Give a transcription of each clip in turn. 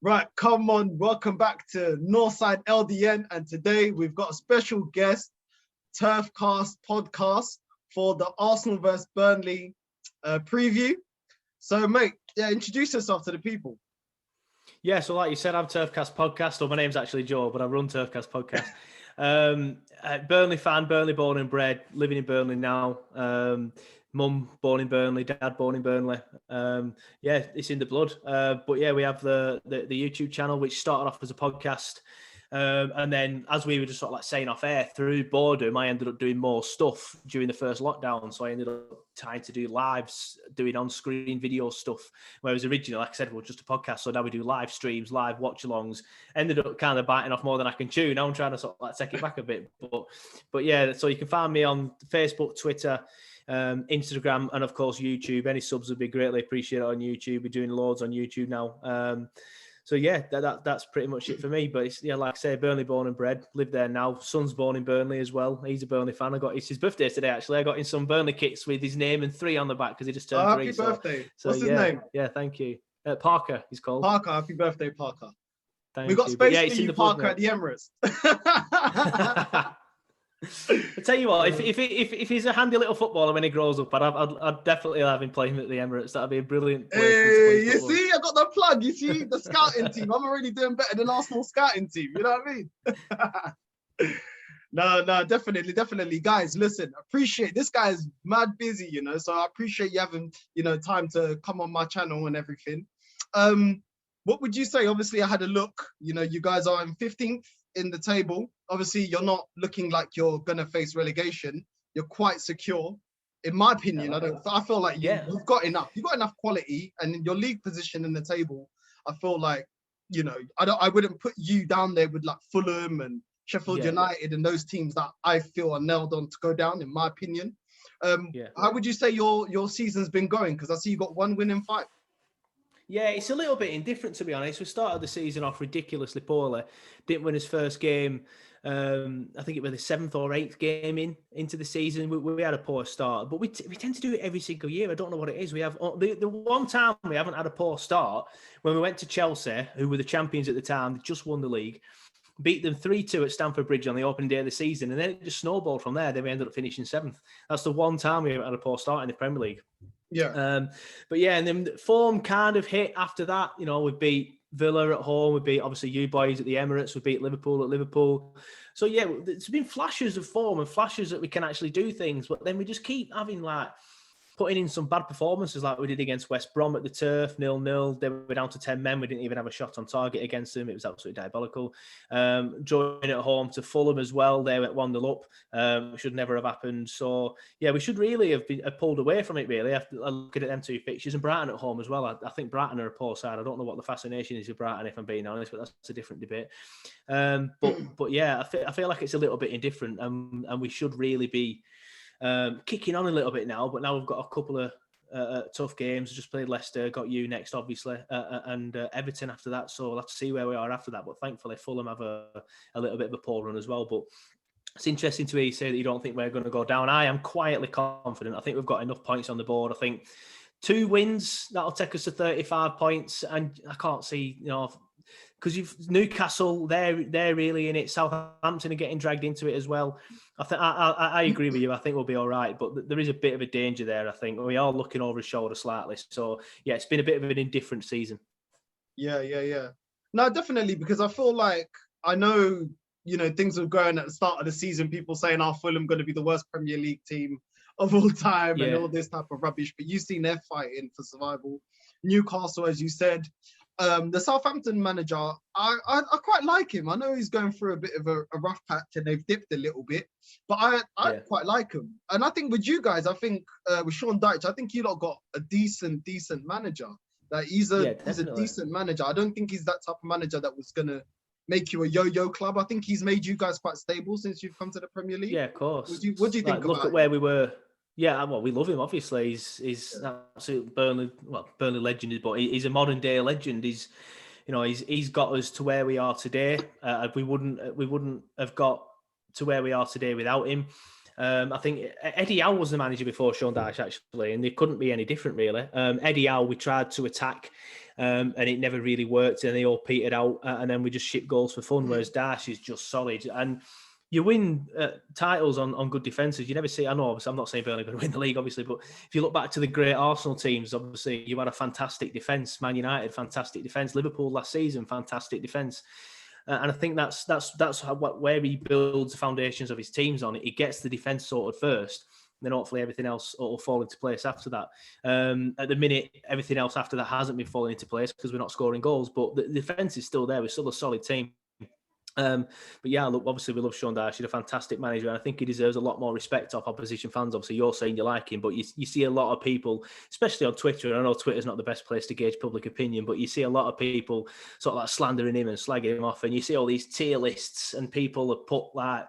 Right, come on. Welcome back to Northside LDN. And today we've got a special guest, Turfcast podcast for the Arsenal versus Burnley preview. So, mate, introduce yourself to the people. Yeah, so like you said, I'm Turfcast podcast, or my name's actually Joe, but I run Turfcast podcast. Burnley fan, Burnley born and bred, living in Burnley now. Mum born in Burnley, dad born in Burnley. Yeah, it's in the blood. But yeah, we have the YouTube channel, which started off as a podcast. And then as we were just sort of like saying off air, through boredom, I ended up doing more stuff during the first lockdown. So I ended up trying to do lives, doing on-screen video stuff. Whereas originally, like I said, we were just a podcast. So now we do live streams, live watch-alongs. Ended up kind of biting off more than I can chew. Now I'm trying to sort of like take it back a bit. But yeah, so you can find me on Facebook, Twitter, Instagram, and of course YouTube. Any subs would be greatly appreciated on YouTube. We're doing loads on YouTube now. So yeah, that's pretty much it for me. But it's, yeah, like I say, Burnley born and bred, live there now. Son's born in Burnley as well. He's a Burnley fan. It's his birthday today actually. I got him some Burnley kits with his name and 3 on the back because he just turned 3. Happy birthday! So what's his name? Yeah, thank you. Parker, he's called. Parker, happy birthday, Parker. We got space for you, Parker, at the Emirates. I tell you what, if he's a handy little footballer when he grows up, I'd definitely have him playing at the Emirates. That'd be a brilliant place. Hey, you see, I got the plug. You see, the scouting team. I'm already doing better than Arsenal scouting team. You know what I mean? No, definitely, guys. Listen, appreciate this guy is mad busy, so I appreciate you having, time to come on my channel and everything. What would you say? Obviously, I had a look. You guys are in 15th in the table. Obviously, you're not looking like you're gonna face relegation. You're quite secure, in my opinion. I feel like you've got enough. You've got enough quality, and in your league position in the table, I feel like I wouldn't put you down there with like Fulham and Sheffield United and those teams that I feel are nailed on to go down, in my opinion. How would you say your season's been going? Because I see you got 1 win in 5. Yeah, it's a little bit indifferent, to be honest. We started the season off ridiculously poorly. Didn't win his first game. I think it was the 7th or 8th game into the season. We had a poor start, but we tend to do it every single year. I don't know what it is. We have the one time we haven't had a poor start when we went to Chelsea, who were the champions at the time. They just won the league. Beat them 3-2 at Stamford Bridge on the opening day of the season, and then it just snowballed from there. Then we ended up finishing 7th. That's the one time we haven't had a poor start in the Premier League. Yeah. But yeah, and then form kind of hit after that. We beat Villa at home. We beat, obviously, you boys at the Emirates. We beat Liverpool at Liverpool. So yeah, there's been flashes of form and flashes that we can actually do things. But then we just keep having putting in some bad performances like we did against West Brom at the Turf, 0-0. They were down to 10 men. We didn't even have a shot on target against them. It was absolutely diabolical. Drawing at home to Fulham as well. They went 1-0 up. Should never have happened. So, yeah, we should really have pulled away from it, really, after looking at them 2 fixtures. And Brighton at home as well. I think Brighton are a poor side. I don't know what the fascination is with Brighton, if I'm being honest, but that's a different debate. But yeah, I feel like it's a little bit indifferent, and we should really be kicking on a little bit now, but now we've got a couple of tough games. Just played Leicester, got you next, obviously, and Everton after that. So we'll have to see where we are after that. But thankfully, Fulham have a little bit of a poor run as well. But it's interesting to hear you say that you don't think we're going to go down. I am quietly confident. I think we've got enough points on the board. I think 2 wins, that'll take us to 35 points. And I can't see, because you've Newcastle, they're really in it. Southampton are getting dragged into it as well. I agree with you. I think we'll be all right, but there is a bit of a danger there. I think we are looking over his shoulder slightly. So yeah, it's been a bit of an indifferent season. Yeah. No, definitely, because I feel like I know things were going at the start of the season. People saying, Fulham going to be the worst Premier League team of all time and all this type of rubbish. But you've seen they're fighting for survival. Newcastle, as you said. The Southampton manager, I quite like him. I know he's going through a bit of a rough patch and they've dipped a little bit, but I quite like him. And I think with you guys, I think with Sean Dyche, I think you lot got a decent manager. Like he's a decent manager. I don't think he's that type of manager that was gonna make you a yo-yo club. I think he's made you guys quite stable since you've come to the Premier League. Yeah, of course. What do you think? Look at where we were. Yeah, well, we love him. Obviously, he's absolute Burnley legend, but he's a modern day legend. He's got us to where we are today. We wouldn't have got to where we are today without him. I think Eddie Howe was the manager before Sean Dyche, actually, and they couldn't be any different, really. Eddie Howe, we tried to attack and it never really worked, and they all petered out, and then we just shipped goals for fun. Whereas Dash is just solid, and you win titles on good defences. You never see. I know, obviously, I'm not saying Burnley are going to win the league, obviously, but if you look back to the great Arsenal teams, obviously you had a fantastic defence. Man United, fantastic defence. Liverpool last season, fantastic defence. And I think that's where he builds the foundations of his teams on. He gets the defence sorted first, and then hopefully everything else will fall into place after that. At the minute, everything else after that hasn't been falling into place because we're not scoring goals, but the defence is still there. We're still a solid team. But yeah, look, obviously we love Sean Dyche. He's a fantastic manager, and I think he deserves a lot more respect off opposition fans. Obviously, you're saying you like him, but you see a lot of people, especially on Twitter, and I know Twitter's not the best place to gauge public opinion, but you see a lot of people sort of like slandering him and slagging him off, and you see all these tier lists and people have put like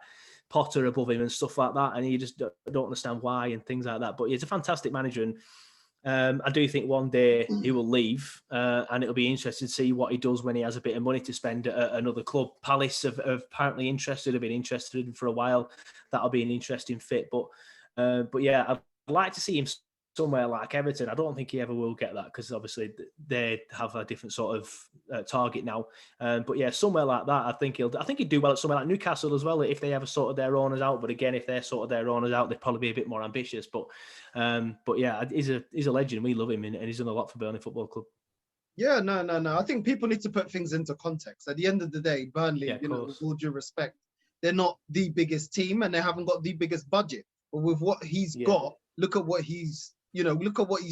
Potter above him and stuff like that, and you just don't understand why and things like that. But he's a fantastic manager, and I do think one day he will leave, and it'll be interesting to see what he does when he has a bit of money to spend at another club. Palace have apparently have been interested for a while. That'll be an interesting fit. But yeah, I'd like to see him somewhere like Everton. I don't think he ever will get that because obviously they have a different sort of target now. But yeah, somewhere like that, I think he'd do well at somewhere like Newcastle as well if they ever sorted their owners out. But again, if they're sorted their owners out, they'd probably be a bit more ambitious. But yeah, he's a legend. We love him, and he's done a lot for Burnley Football Club. Yeah, no. I think people need to put things into context. At the end of the day, Burnley, with all due respect, they're not the biggest team and they haven't got the biggest budget. But with what he's got, look at what he's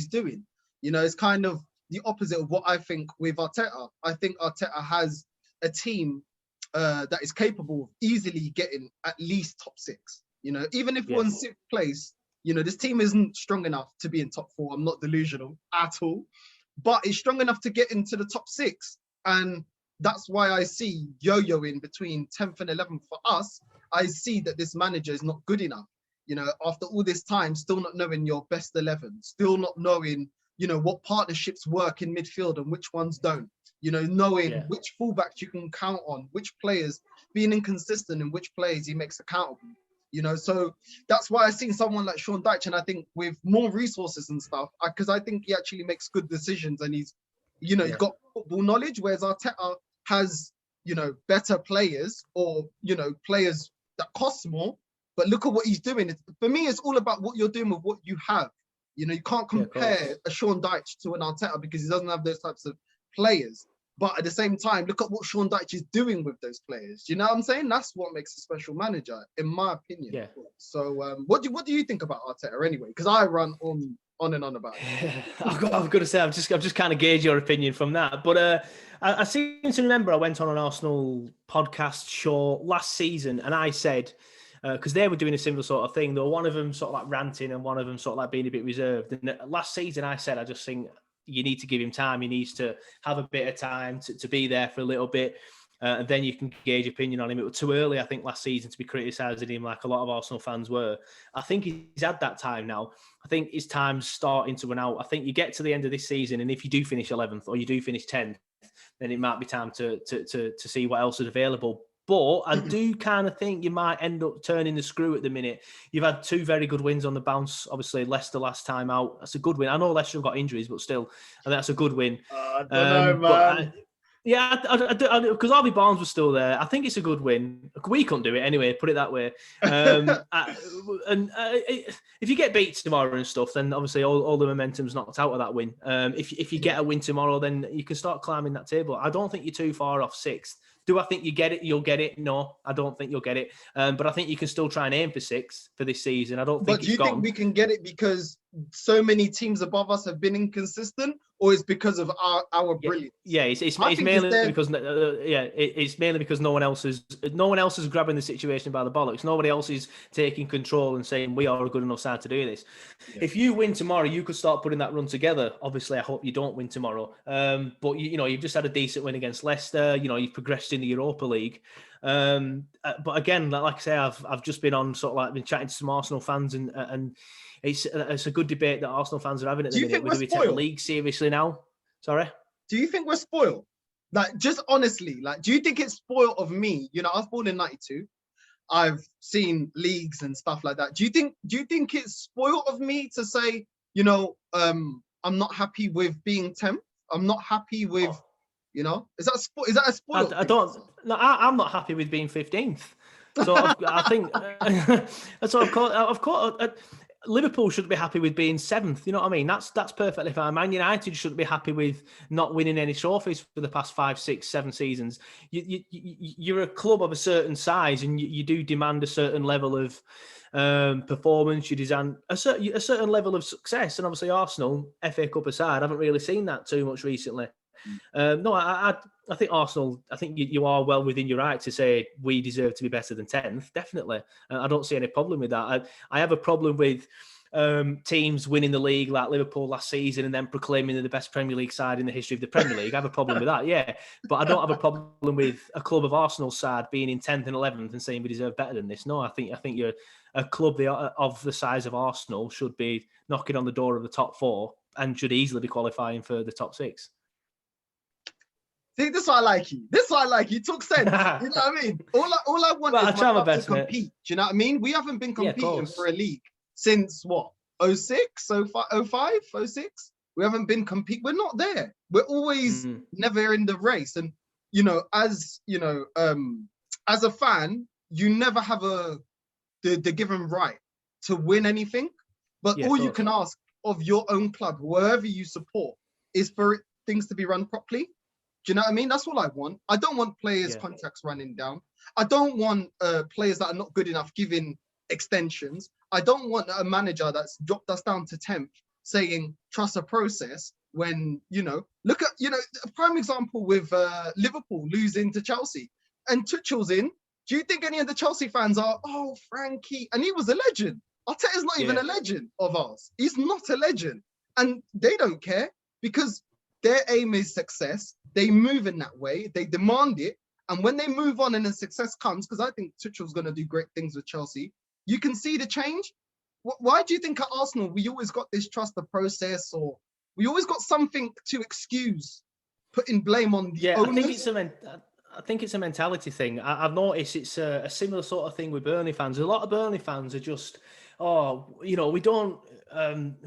doing. It's kind of the opposite of what I think with Arteta. I think Arteta has a team that is capable of easily getting at least top 6. Even if we're in 6th place, this team isn't strong enough to be in top 4. I'm not delusional at all, but it's strong enough to get into the top 6. And that's why I see yo-yoing between 10th and 11th for us. I see that this manager is not good enough. After all this time, still not knowing your best 11, still not knowing, what partnerships work in midfield and which ones don't, knowing which fullbacks you can count on, which players, being inconsistent in which players he makes accountable. So that's why I seen someone like Sean Dyche, and I think with more resources and stuff, because I think he actually makes good decisions and he's got football knowledge, whereas Arteta has, better players or, players that cost more. But look at what he's doing. For me, it's all about what you're doing with what you have. You can't compare a Sean Dyche to an Arteta because he doesn't have those types of players. But at the same time, look at what Sean Dyche is doing with those players. You know what I'm saying? That's what makes a special manager, in my opinion. Yeah. So what do you think about Arteta anyway? Because I run on and on about it. I've got to say, I've just kind of gauge your opinion from that. But I seem to remember I went on an Arsenal podcast show last season, and I said, because they were doing a similar sort of thing, though one of them sort of like ranting and one of them sort of like being a bit reserved. And last season I said, I just think you need to give him time. He needs to have a bit of time to be there for a little bit. And then you can gauge opinion on him. It was too early, I think, last season to be criticising him like a lot of Arsenal fans were. I think he's had that time now. I think his time's starting to run out. I think you get to the end of this season, and if you do finish 11th or you do finish 10th, then it might be time to see what else is available. But I do kind of think you might end up turning the screw at the minute. You've had 2 very good wins on the bounce. Obviously, Leicester last time out. That's a good win. I know Leicester have got injuries, but still, I think that's a good win. I don't know, man. Because Harvey Barnes was still there. I think it's a good win. We couldn't do it anyway, put it that way. If you get beat tomorrow and stuff, then obviously all the momentum's knocked out of that win. If you get a win tomorrow, then you can start climbing that table. I don't think you're too far off 6th. Do I think you get it? You'll get it? No, I don't think you'll get it. But I think you can still try and aim for 6th for this season. I don't think. But do you think we can get it because so many teams above us have been inconsistent, or is because of our brilliance? Yeah, it's mainly because it's mainly because no one else is grabbing the situation by the bollocks. Nobody else is taking control and saying we are a good enough side to do this. Yeah. If you win tomorrow, you could start putting that run together. Obviously, I hope you don't win tomorrow. But you've just had a decent win against Leicester. You've progressed in the Europa League. But again, like I say, I've just been on sort of like been chatting to some Arsenal fans and it's a good debate that Arsenal fans are having at the minute. Do we take the league seriously now? Sorry? Do you think we're spoiled? Like, just honestly, like, do you think it's spoiled of me? I was born in 92. I've seen leagues and stuff like that. Do you think it's spoiled of me to say, I'm not happy with being 10th? I'm not happy with, you know, is that a spoiled I thing? don't. No, I'm not happy with being 15th. So I think so. Of course, Liverpool should be happy with being 7th. You know what I mean? That's perfectly fine. Man United shouldn't be happy with not winning any trophies for the past 5, 6, 7 seasons. You're a club of a certain size, and you do demand a certain level of performance. You demand a certain level of success, and obviously Arsenal, FA Cup aside, haven't really seen that too much recently. No, I think Arsenal, I think you are well within your right to say we deserve to be better than 10th, definitely. I don't see any problem with that. I have a problem with teams winning the league like Liverpool last season and then proclaiming they're the best Premier League side in the history of the Premier League. I have a problem with that, yeah. But I don't have a problem with a club of Arsenal's side being in 10th and 11th and saying we deserve better than this. No, I think you're a club of the size of Arsenal should be knocking on the door of the top 4 and should easily be qualifying for the top 6. See, this is why I like you. This is why I like you. You talk sense. You know what I mean? All I want is my best, to compete. Do you know what I mean? We haven't been competing for a league since what? 06, 05, 06? We haven't been competing. We're not there. We're always never in the race. And, you know, as a fan, you never have the given right to win anything. But all you can ask of your own club, wherever you support, is for things to be run properly. Do you know what I mean? That's all I want. I don't want players' contracts running down. I don't want players that are not good enough giving extensions. I don't want a manager that's dropped us down to 10th saying trust a process when, you know, look at, you know, a prime example with Liverpool losing to Chelsea and Tuchel's in. Do you think any of the Chelsea fans are, oh, Frankie? And he was a legend. Arteta's not even a legend of ours. He's not a legend. And they don't care because their aim is success. They move in that way. They demand it. And when they move on and the success comes, because I think Tuchel's going to do great things with Chelsea, you can see the change. Why do you think at Arsenal, we always got this trust the process, or we always got something to excuse putting blame on the owners? I think it's a mentality thing. I've noticed it's a similar sort of thing with Burnley fans. A lot of Burnley fans are just, we don't.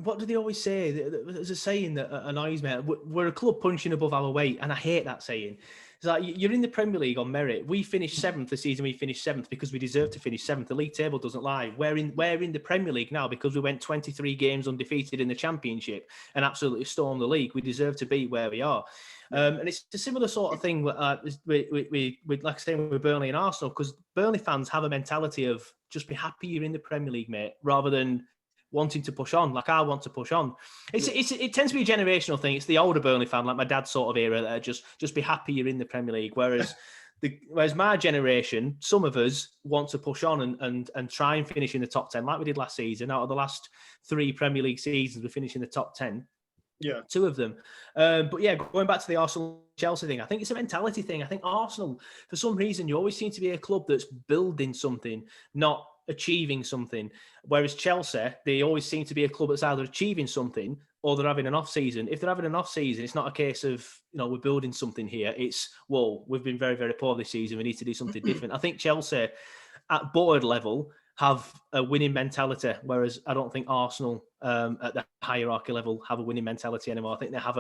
What do they always say? There's a saying that annoys me. We're a club punching above our weight, and I hate that saying. It's like you're in the Premier League on merit. We finished 7th the season. We finished 7th because we deserve to finish 7th. The league table doesn't lie. We're in the Premier League now because we went 23 games undefeated in the Championship and absolutely stormed the league. We deserve to be where we are. And it's a similar sort of thing with like I say, with Burnley and Arsenal, because Burnley fans have a mentality of just be happy you're in the Premier League, mate, rather than wanting to push on. Like I want to push on. It tends to be a generational thing. It's the older Burnley fan, like my dad's sort of era, that just be happy you're in the Premier League. Whereas my generation, some of us want to push on and try and finish in the top 10, like we did last season. Out of the last 3 Premier League seasons, we finished in the top 10. Yeah, 2 of them. But yeah, going back to the Arsenal-Chelsea thing, I think it's a mentality thing. I think Arsenal, for some reason, you always seem to be a club that's building something, not achieving something. Whereas Chelsea, they always seem to be a club that's either achieving something or they're having an off-season. If they're having an off-season, it's not a case of, we're building something here. It's, we've been very, very poor this season. We need to do something different. I think Chelsea, at board level, have a winning mentality, whereas I don't think Arsenal at the hierarchy level have a winning mentality anymore. I think they have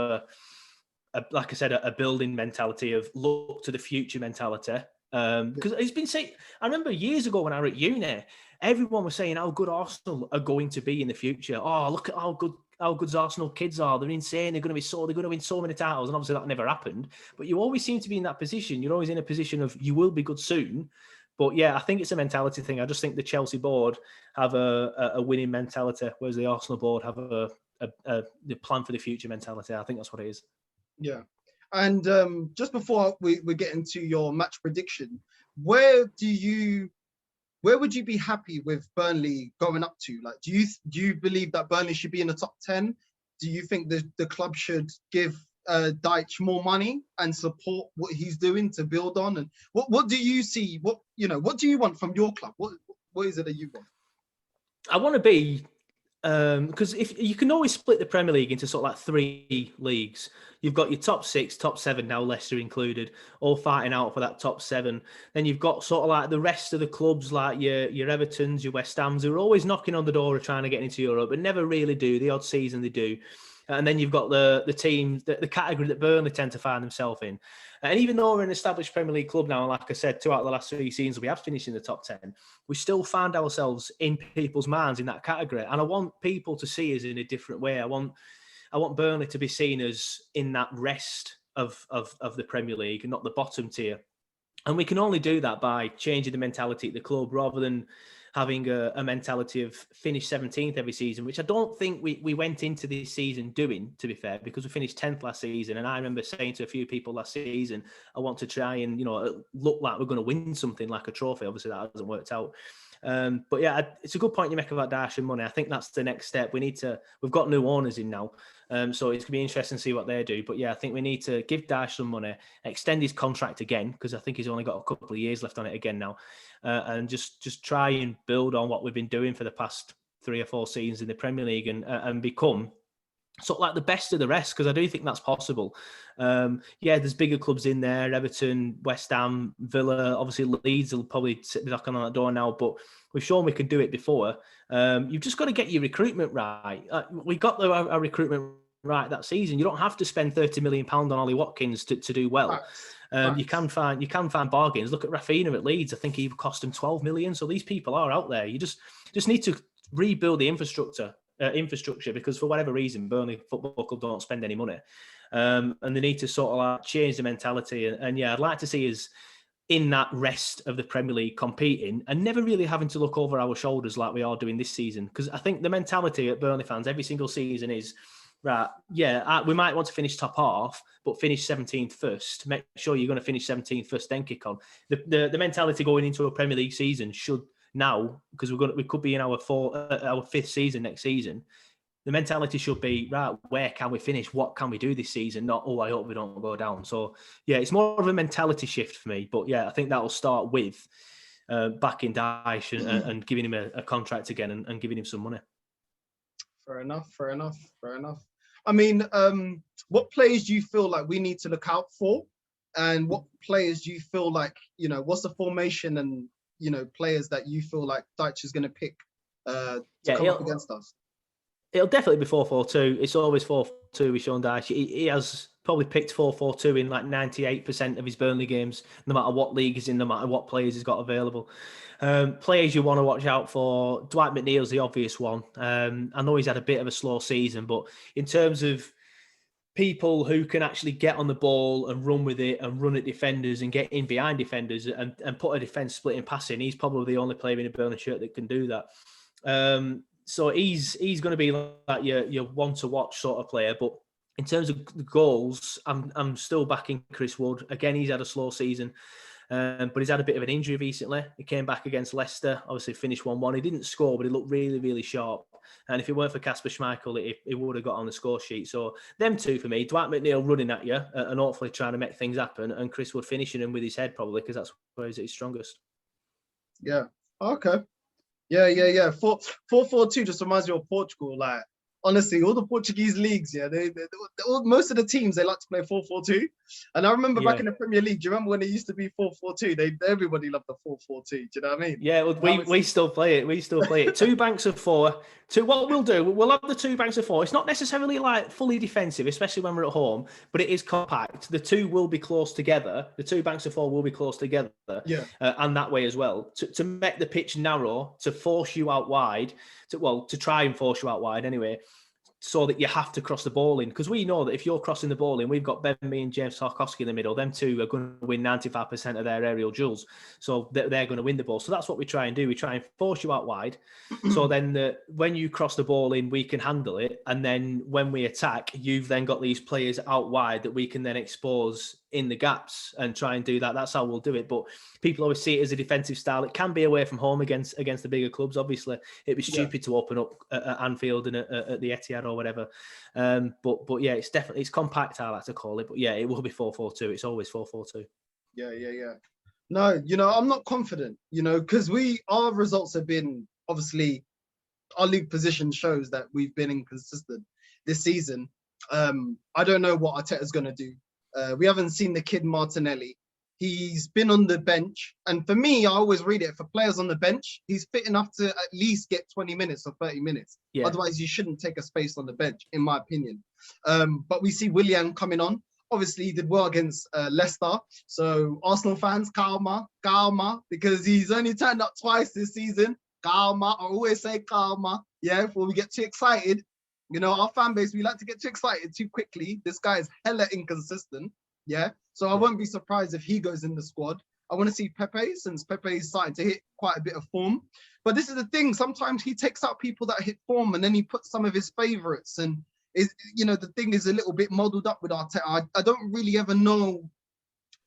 like I said, a building mentality of look to the future mentality. Because it's been saying, I remember years ago when I was at uni, everyone was saying how good Arsenal are going to be in the future. Oh, look at how good Arsenal kids are. They're insane. They're going to win so many titles. And obviously that never happened. But you always seem to be in that position. You're always in a position of you will be good soon. But yeah, I think it's a mentality thing. I just think the Chelsea board have a winning mentality, whereas the Arsenal board have the plan for the future mentality. I think that's what it is. Yeah. And just before we get into your match prediction, where would you be happy with Burnley going up to? Like, do you believe that Burnley should be in the top 10? Do you think the club should give Deitch more money and support what he's doing to build on? And what do you see? What do you want from your club? What is it that you want? I want to be, because if you can always split the Premier League into sort of like 3 leagues. You've got your top 6, top 7 now, Leicester included, all fighting out for that top 7. Then you've got sort of like the rest of the clubs, like your Evertons, your West Hams, who are always knocking on the door of trying to get into Europe, but never really do. The odd season they do. And then you've got the team, the category that Burnley tend to find themselves in. And even though we're an established Premier League club now, and like I said, 2 out of the last 3 seasons, we have finished in the top 10, we still find ourselves in people's minds in that category. And I want people to see us in a different way. I want Burnley to be seen as in that rest of the Premier League and not the bottom tier. And we can only do that by changing the mentality at the club rather than having a mentality of finish 17th every season, which I don't think we went into this season doing, to be fair, because we finished 10th last season. And I remember saying to a few people last season, I want to try and, look like we're going to win something like a trophy. Obviously, that hasn't worked out. But yeah, it's a good point you make about Dash and money. I think that's the next step. We've got new owners in now. So it's going to be interesting to see what they do. But yeah, I think we need to give Dash some money, extend his contract again, because I think he's only got a couple of years left on it again now. And just try and build on what we've been doing for the past 3 or 4 seasons in the Premier League and become sort of like the best of the rest, because I do think that's possible. There's bigger clubs in there, Everton, West Ham, Villa, obviously Leeds will probably sit knocking on that door now, but we've shown we could do it before. You've just got to get your recruitment right. We got our recruitment right that season. You don't have to spend £30 million on Ollie Watkins to do well. You can find bargains. Look at Rafinha at Leeds. I think he cost him 12 million. So these people are out there. You just need to rebuild the infrastructure, because for whatever reason, Burnley Football Club don't spend any money. And they need to sort of like change the mentality. And I'd like to see us in that rest of the Premier League competing and never really having to look over our shoulders like we are doing this season. Because I think the mentality at Burnley fans every single season is, right, we might want to finish top half, but finish 17th first. Make sure you're going to finish 17th first, then kick on. The mentality going into a Premier League season should now, because we could be in our 5th season next season. The mentality should be, right, where can we finish? What can we do this season? Not, I hope we don't go down. So, it's more of a mentality shift for me. But, I think that will start with backing Daesh and giving him a contract again and giving him some money. Fair enough. I mean, what players do you feel like we need to look out for? And what players do you feel like, what's the formation and, players that you feel like Dyche is going to pick to come up against us? It'll definitely be 4-4-2. It's always 4-4-2 with Sean Dyche. He has probably picked 4-4-2 in like 98% of his Burnley games, no matter what league he's in, no matter what players he's got available. Players you want to watch out for, Dwight McNeil's the obvious one. I know he's had a bit of a slow season, but in terms of people who can actually get on the ball and run with it and run at defenders and get in behind defenders and put a defence split in passing, he's probably the only player in a Burnley shirt that can do that. So he's going to be like your one to watch sort of player. But in terms of the goals, I'm still backing Chris Wood. Again, he's had a slow season, but he's had a bit of an injury recently. He came back against Leicester, obviously finished 1-1. He didn't score, but he looked really, really sharp. And if it weren't for Kasper Schmeichel, it would have got on the score sheet. So them two for me, Dwight McNeil running at you and hopefully trying to make things happen, and Chris Wood finishing him with his head probably, because that's where he's at his strongest. Yeah. Okay. Yeah. 4-4-2 just reminds me of Portugal. Like, honestly, all the Portuguese leagues, most of the teams, they like to play 4-4-2. And I remember back in the Premier League, do you remember when it used to be 4-4-2? Everybody loved the 4-4-2. Do you know what I mean? Yeah, well, we still play it. We still play it. 2 banks of 4. What we'll do, we'll have the 2 banks of 4. It's not necessarily like fully defensive, especially when we're at home, but it is compact. The 2 will be close together. The 2 banks of 4 will be close together. Yeah. And that way as well. To make the pitch narrow, to force you out wide, to try and force you out wide anyway, so that you have to cross the ball in. Because we know that if you're crossing the ball in, we've got Ben Mee and James Tarkowski in the middle. Them 2 are going to win 95% of their aerial duels. So they're going to win the ball. So that's what we try and do. We try and force you out wide. So then when you cross the ball in, we can handle it. And then when we attack, you've then got these players out wide that we can then expose in the gaps and try and do that. That's how we'll do it. But people always see it as a defensive style. It can be away from home against the bigger clubs. Obviously, it'd be stupid to open up at Anfield and at the Etihad or whatever. But yeah, it's compact, I like to call it. But yeah, it will be 4-4-2. It's always 4-4-2. Yeah. No, I'm not confident, because our results have been, obviously, our league position shows that we've been inconsistent this season. I don't know what Arteta's going to do. We haven't seen the kid Martinelli. He's been on the bench. And for me, I always read it. For players on the bench, he's fit enough to at least get 20 minutes or 30 minutes. Yeah. Otherwise, you shouldn't take a space on the bench, in my opinion. But we see Willian coming on. Obviously, he did well against Leicester. So Arsenal fans, calma, because he's only turned up twice this season. Calma, I always say calma. Yeah, before we get too excited. You know, our fan base, we like to get too excited too quickly. This guy is hella inconsistent. Yeah. So I won't be surprised if he goes in the squad. I want to see Pepe, since Pepe is starting to hit quite a bit of form. But this is the thing. Sometimes he takes out people that hit form and then he puts some of his favorites. And, the thing is a little bit modeled up with Arteta. I don't really ever know.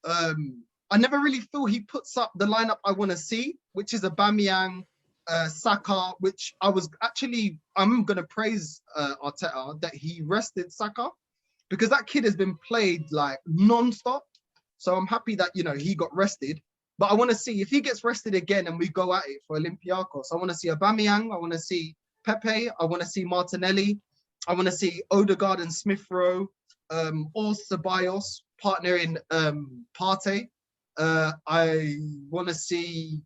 I never really feel he puts up the lineup I want to see, which is Aubameyang, Saka, which I'm going to praise Arteta that he rested Saka, because that kid has been played like non-stop. So I'm happy that, he got rested. But I want to see if he gets rested again and we go at it for Olympiacos. I want to see Aubameyang. I want to see Pepe. I want to see Martinelli. I want to see Odegaard and Smith Rowe, or Ceballos partnering Partey. I want to see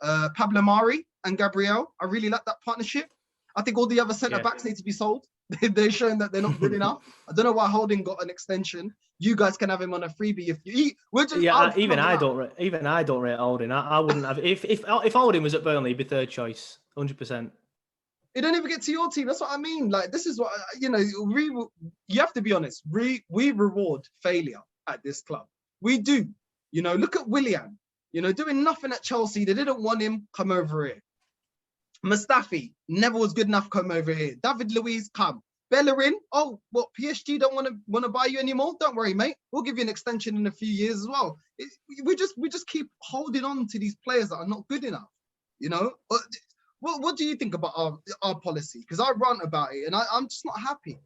Pablo Mari and Gabriel. I really like that partnership. I think all the other centre-backs need to be sold. They're showing that they're not good enough. I don't know why Holding got an extension. You guys can have him on a freebie if you eat. Even I don't rate Holding. I wouldn't have. If Holding was at Burnley, he'd be third choice, 100%. It don't even get to your team. That's what I mean. Like, this is what, you have to be honest. We reward failure at this club. We do. Look at Willian. Doing nothing at Chelsea. They didn't want him. Come over here. Mustafi never was good enough. Come over here. David Luiz, come. Bellerin. Oh, what? PSG don't want to buy you anymore? Don't worry, mate. We'll give you an extension in a few years as well. We just keep holding on to these players that are not good enough. What do you think about our policy? Because I rant about it and I'm just not happy.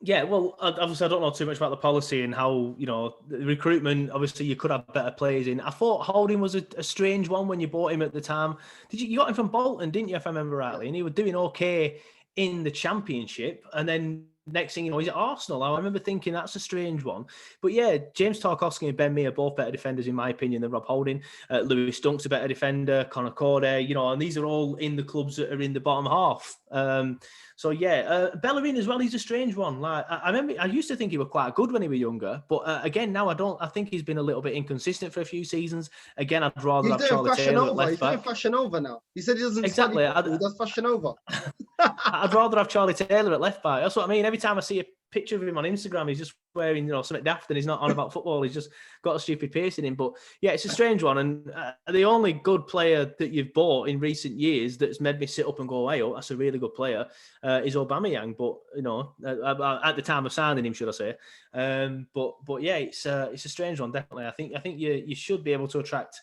Yeah, well, obviously I don't know too much about the policy and how, the recruitment, obviously you could have better players in. I thought Holding was a strange one when you bought him at the time. You got him from Bolton, didn't you, if I remember rightly? And he was doing okay in the Championship. And then next thing you know, he's at Arsenal. I remember thinking that's a strange one. But yeah, James Tarkowski and Ben Mee are both better defenders, in my opinion, than Rob Holding. Lewis Dunk's a better defender, Conor Corday, and these are all in the clubs that are in the bottom half. So yeah, Bellerin as well, he's a strange one. Like I remember, I used to think he was quite good when he was younger, but again, now I don't. I think he's been a little bit inconsistent for a few seasons. Again, I'd rather have Charlie Taylor at left back. He's doing Fashion Over now. He said he doesn't exactly. Study, he does Fashion Over. I'd rather have Charlie Taylor at left back. That's what I mean. Every time I see a picture of him on Instagram, he's just wearing, something daft, and he's not on about football. He's just got a stupid piercing in. But yeah, it's a strange one. And the only good player that you've bought in recent years that's made me sit up and go, "Hey, oh, that's a really good player," is Aubameyang. But at the time of signing him, should I say? But yeah, it's a strange one. Definitely, I think you should be able to attract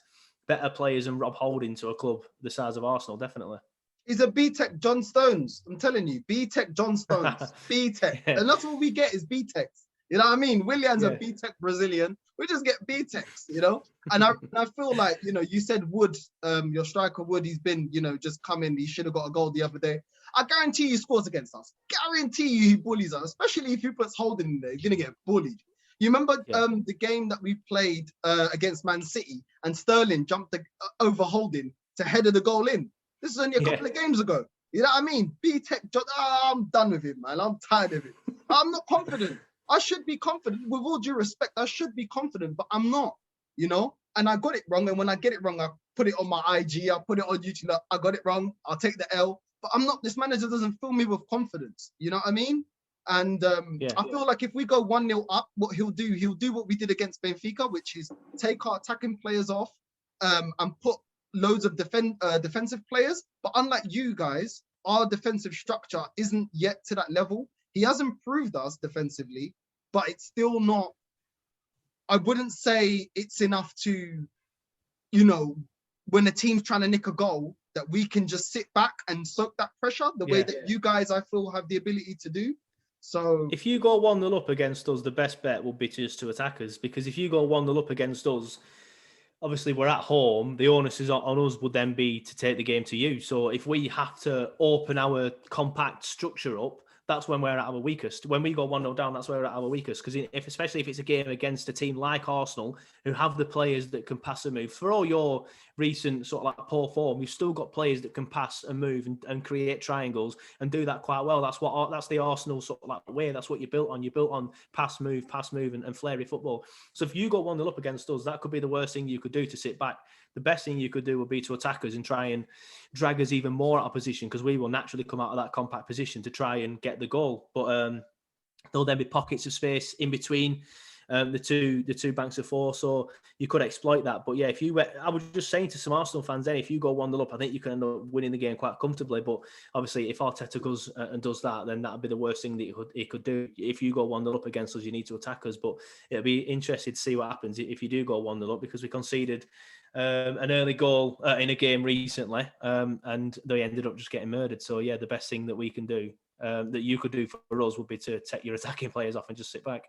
better players than Rob Holding to a club the size of Arsenal. Definitely. He's a B-Tech John Stones. I'm telling you, B-Tech John Stones. B-Tech. Yeah. And that's what we get is B-Techs. You know what I mean? Willian's a B-Tech Brazilian. We just get B-Techs, And I feel like, you said Wood, your striker Wood, he's been, just coming. He should have got a goal the other day. I guarantee he scores against us. Guarantee you he bullies us, especially if he puts Holding in there. He's going to get bullied. You remember the game that we played against Man City and Sterling jumped over Holding to header the goal in? This is only a couple of games ago. You know what I mean? B-Tech, I'm done with him, man. I'm tired of it. I'm not confident. I should be confident. With all due respect, I should be confident, but I'm not, And I got it wrong. And when I get it wrong, I put it on my IG. I put it on YouTube. Like, I got it wrong. I'll take the L. But I'm not. This manager doesn't fill me with confidence. You know what I mean? And I feel like if we go 1-0 up, what he'll do what we did against Benfica, which is take our attacking players off and put loads of defensive players. But unlike you guys, our defensive structure isn't yet to that level. He has improved us defensively, but it's still not, I wouldn't say it's enough to, when a team's trying to nick a goal, that we can just sit back and soak that pressure the way that you guys, I feel, have the ability to do. So if you go 1-0 up against us, the best bet will be just to attack us, because if you go 1-0 up against us, obviously we're at home. The onus is on us would then be to take the game to you. So if we have to open our compact structure up, that's when we're at our weakest. When we go 1-0 down, that's where we're at our weakest. Because especially if it's a game against a team like Arsenal, who have the players that can pass and move. For all your recent sort of like poor form, you've still got players that can pass and move and create triangles and do that quite well. That's the Arsenal sort of like way. That's what you're built on. You're built on pass, move, and flary football. So if you go 1-0 up against us, that could be the worst thing you could do to sit back. The best thing you could do would be to attack us and try and drag us even more out of position, because we will naturally come out of that compact position to try and get the goal. But there'll then be pockets of space in between the two banks of four, so you could exploit that. But yeah, I was just saying to some Arsenal fans then, if you go 1-0 up, I think you can end up winning the game quite comfortably. But obviously, if Arteta goes and does that, then that'd be the worst thing that he could do. If you go 1-0 up against us, you need to attack us. But it'll be interesting to see what happens if you do go 1-0 up, because we conceded an early goal in a game recently, and they ended up just getting murdered. So yeah, the best thing that we can do, that you could do for us, would be to take your attacking players off and just sit back.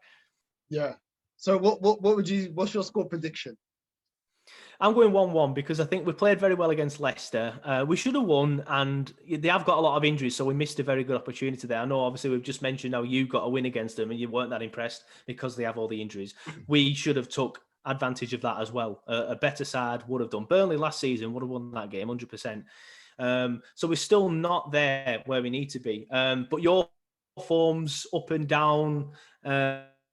Yeah. So what's your score prediction? I'm going 1-1 because I think we played very well against Leicester. We should have won, and they have got a lot of injuries, so we missed a very good opportunity there. I know, obviously, we've just mentioned how you got a win against them and you weren't that impressed because they have all the injuries. We should have took advantage of that as well. A better side would have done. Burnley last season would have won that game 100%. So we're still not there where we need to be. But your form's up and down.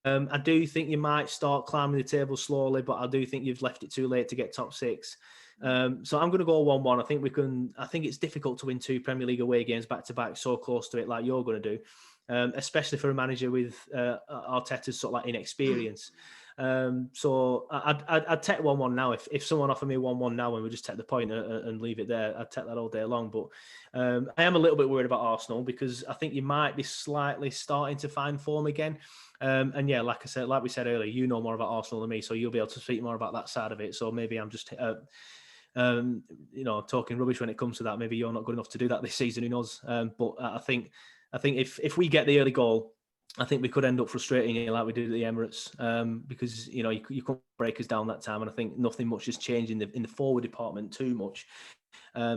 I do think you might start climbing the table slowly, but I do think you've left it too late to get top six. So I'm going to go 1-1. I think it's difficult to win 2 Premier League away games back to back so close to it like you're going to do, especially for a manager with Arteta's sort of like inexperience. So I'd take 1-1 now. If someone offered me 1-1 now and we just take the point and leave it there, I'd take that all day long. But I am a little bit worried about Arsenal, because I think you might be slightly starting to find form again. And yeah, like we said earlier, you know more about Arsenal than me, so you'll be able to speak more about that side of it. So maybe I'm just, talking rubbish when it comes to that. Maybe you're not good enough to do that this season. Who knows? But I think if we get the early goal, I think we could end up frustrating you like we did at the Emirates, because you couldn't break us down that time, and I think nothing much has changed in the forward department too much.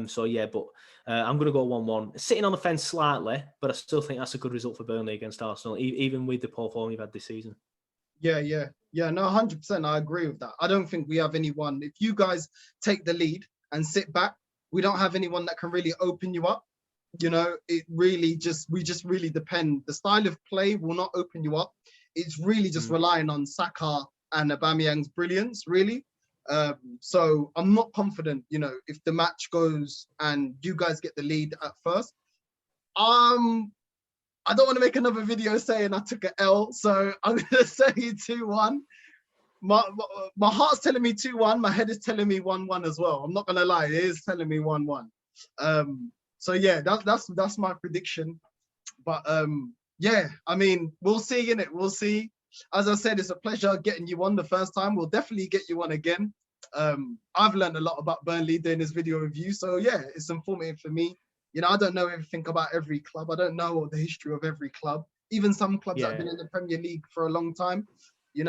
So yeah, but I'm going to go 1-1. Sitting on the fence slightly, but I still think that's a good result for Burnley against Arsenal, even with the poor form you've had this season. Yeah. No, 100%. I agree with that. I don't think we have anyone. If you guys take the lead and sit back, we don't have anyone that can really open you up. It really we just really depend. The style of play will not open you up. It's really just relying on Saka and Aubameyang's brilliance, really. So I'm not confident, if the match goes and you guys get the lead at first. I don't want to make another video saying I took an L, so I'm going to say 2-1. My heart's telling me 2-1. My head is telling me 1-1 as well. I'm not going to lie. It is telling me 1-1. So yeah, that's my prediction. But yeah, I mean, we'll see, innit? We'll see. As I said, it's a pleasure getting you on the first time. We'll definitely get you on again. I've learned a lot about Burnley doing this video review. So yeah, it's informative for me. I don't know everything about every club. I don't know the history of every club. Even some clubs that have been in the Premier League for a long time.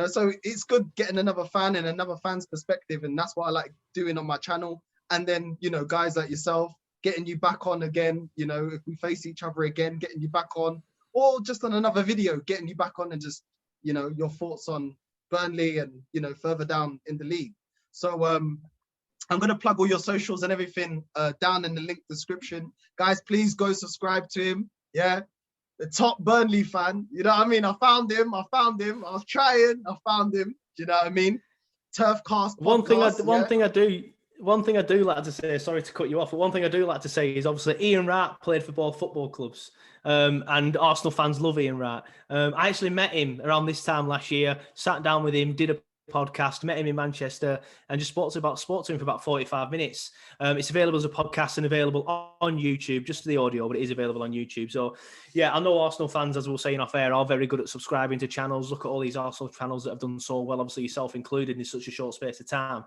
So it's good getting another fan and another fan's perspective. And that's what I like doing on my channel. And then, guys like yourself, getting you back on again, if we face each other again, getting you back on, or just on another video, getting you back on and just, your thoughts on Burnley and, further down in the league. So I'm going to plug all your socials and everything down in the link description. Guys, please go subscribe to him. Yeah. The top Burnley fan. You know what I mean? I found him. I was trying. I found him. Do you know what I mean? Turfcast podcast. One thing I do like to say, sorry to cut you off, but one thing I do like to say is obviously Ian Wright played for both football clubs, and Arsenal fans love Ian Wright. I actually met him around this time last year, sat down with him, did a podcast, met him in Manchester, and just spoke to him for about 45 minutes. It's available as a podcast and available on YouTube, just the audio, but it is available on YouTube. So yeah, I know Arsenal fans, as we were saying off air, are very good at subscribing to channels. Look at all these Arsenal channels that have done so well, obviously yourself included, in such a short space of time.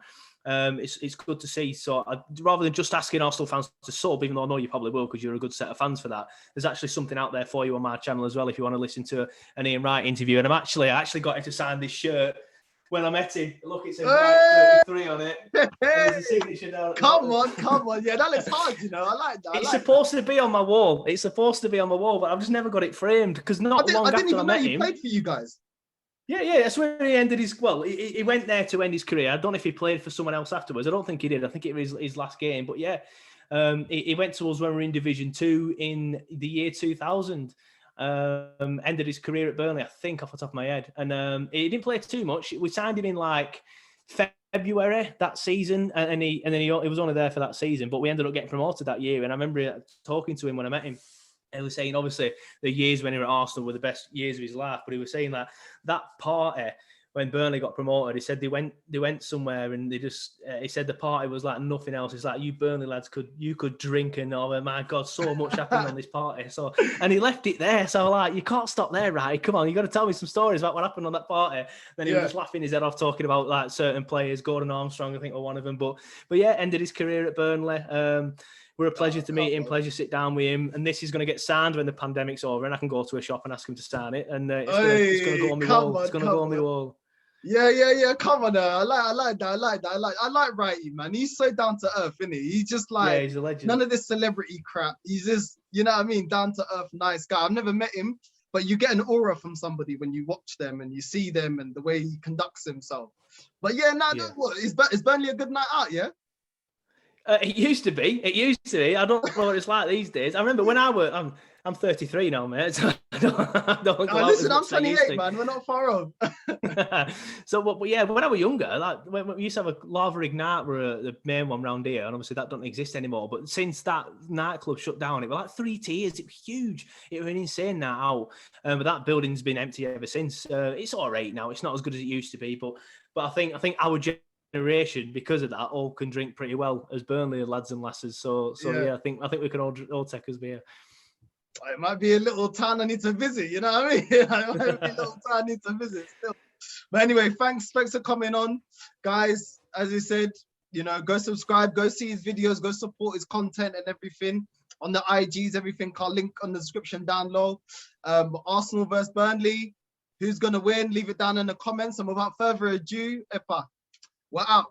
It's good to see. So rather than just asking Arsenal fans to sub, even though I know you probably will because you're a good set of fans for that, there's actually something out there for you on my channel as well if you want to listen to an Ian Wright interview. And I actually got him to sign this shirt when I met him. Look, it says like 33 on it. Hey, And there's a signature down at the come bottom. on. Yeah, that looks hard, you know. I like that. It's supposed to be on my wall. It's supposed to be on my wall, but I've just never got it framed because not long I didn't after I even know met he him. played for you guys. Yeah, that's where he ended his. Well, he went there to end his career. I don't know if he played for someone else afterwards. I don't think he did. I think it was his last game. But yeah, he went to us when we were in Division 2 in the year 2000. Ended his career at Burnley, I think, off the top of my head. And he didn't play too much. We signed him in like February that season, and he was only there for that season. But we ended up getting promoted that year. And I remember talking to him when I met him. He was saying, obviously, the years when he was at Arsenal were the best years of his life. But he was saying that party when Burnley got promoted, he said they went somewhere and they just. He said the party was like nothing else. It's like you Burnley lads could drink and oh my God, so much happened on this party. So and he left it there. So like you can't stop there, right? Come on, you got to tell me some stories about what happened on that party. Then he was just laughing his head off talking about like certain players, Gordon Armstrong, I think, were one of them. But yeah, ended his career at Burnley. We're a pleasure to meet him, pleasure to sit down with him. And this is going to get signed when the pandemic's over and I can go to a shop and ask him to sign it. And it's going to go on my wall. It's going to go on my wall. Yeah. Come on, I like that. I like Righty, man. He's so down to earth, isn't he? He's just like he's a legend. None of this celebrity crap. He's just, you know what I mean, down to earth, nice guy. I've never met him, but you get an aura from somebody when you watch them and you see them and the way he conducts himself. But what is Burnley a good night out? Yeah. It used to be. I don't know what it's like these days. I remember when I'm 33 now, mate. So I don't go listen, I'm 28, man. We're not far off. So, but yeah, when I was younger, like when we used to have a Lava Ignite, were the main one round here, and obviously that doesn't exist anymore. But since that nightclub shut down, it was like 3 tiers. It was huge. It was an insane night out. But that building's been empty ever since. It's all right now. It's not as good as it used to be, but I think our generation, because of that, all can drink pretty well as Burnley lads and lasses. So yeah, I think we can all take us beer. It might be a little town I need to visit, you know what I mean? It might be a little town I need to visit still. But anyway, thanks for coming on. Guys, as you said, you know, go subscribe, go see his videos, go support his content and everything. On the IGs, everything, I'll link on the description down low. Arsenal versus Burnley. Who's going to win? Leave it down in the comments. And without further ado, we're out.